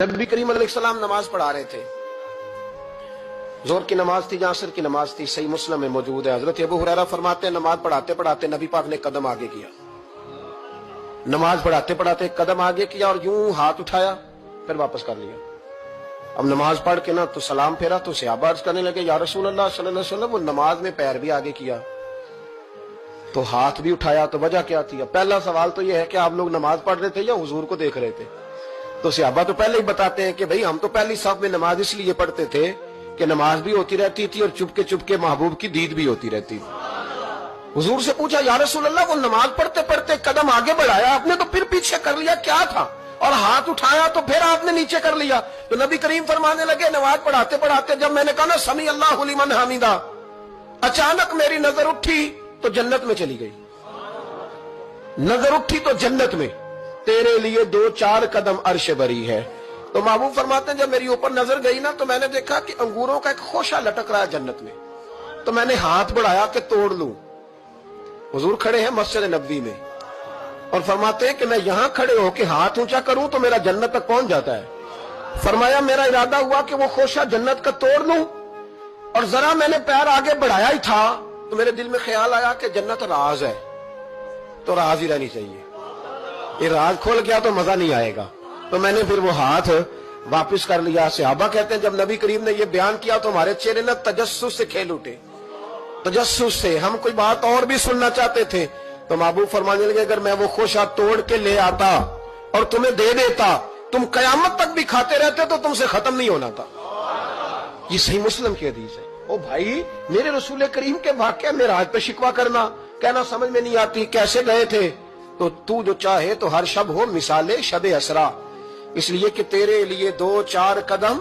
नबी करीम अलैहिस्सलाम नमाज पढ़ा रहे थे। जोहर की नमाज थी, असर की नमाज थी। सही मुस्लिम में मौजूद है। हजरत अबू हुरैरा फरमाते हैं नमाज पढ़ाते पढ़ाते नबी पाक ने कदम आगे किया। नमाज पढ़ाते पढ़ाते कदम आगे किया और यूं हाथ उठाया, फिर वापस कर लिया। अब नमाज पढ़ के ना तो सलाम फेरा तो सहाबा अर्ज करने लगे, या रसूल अल्लाह सल्लल्लाहु अलैहि वसल्लम, वो नमाज में पैर भी आगे किया तो हाथ भी उठाया, तो वजह क्या थी? पहला सवाल तो यह है कि आप लोग नमाज पढ़ रहे थे या हुजूर को देख रहे थे? तो सहाबा तो पहले ही बताते हैं कि भाई हम तो पहली साफ में नमाज इसलिए पढ़ते थे कि नमाज भी होती रहती थी और चुपके चुपके महबूब की दीद भी होती रहती थी। हुजूर से पूछा, या रसूल अल्लाह, वो नमाज पढ़ते पढ़ते कदम आगे बढ़ाया आपने तो फिर पीछे कर लिया, क्या था? और हाथ उठाया तो फिर आपने नीचे कर लिया। तो नबी करीम फरमाने लगे, नमाज पढ़ाते पढ़ाते जब मैंने कहा ना समी अल्लाहु लिमन हमीदा, अचानक मेरी नजर उठी तो जन्नत में चली गई। नजर उठी तो जन्नत में, तेरे लिए 2-4 कदम अर्श बरी है। तो महबूब फरमाते हैं जब मेरी ऊपर नजर गई ना तो मैंने देखा कि अंगूरों का एक खोशा लटक रहा है जन्नत में। तो मैंने हाथ बढ़ाया कि तोड़ लूं। हुजूर खड़े हैं मस्जिद नबवी में और फरमाते हैं कि मैं यहां खड़े होकर हाथ ऊंचा करूं तो मेरा जन्नत तक पहुंच जाता है। फरमाया मेरा इरादा हुआ कि वो खोशा जन्नत का तोड़ लूं और जरा मैंने पैर आगे बढ़ाया ही था तो मेरे दिल में ख्याल आया कि जन्नत राज है तो राज ही रहनी चाहिए, ये राज खोल गया तो मजा नहीं आएगा। तो मैंने फिर वो हाथ वापस कर लिया। सहाबा कहते हैं जब नबी करीम ने ये बयान किया तो हमारे चेहरे ने तजस्सुस से खेल उठे। तजस्सुस से हम कोई बात और भी सुनना चाहते थे। तो महबूब फरमाने लगे, अगर मैं वो खोशा तोड़ के ले आता और तुम्हें दे देता, तुम कयामत तक भी खाते रहते तो तुमसे खत्म नहीं होना था। ये सही मुस्लिम की हदीस है। ओ भाई, मेरे रसूल करीम के वाक़या में राज पे शिकवा करना, कहना समझ में नहीं आती कैसे गए थे। तो तू जो चाहे तो हर शब हो मिसाले शब असरा, इसलिए कि तेरे लिए 2-4 कदम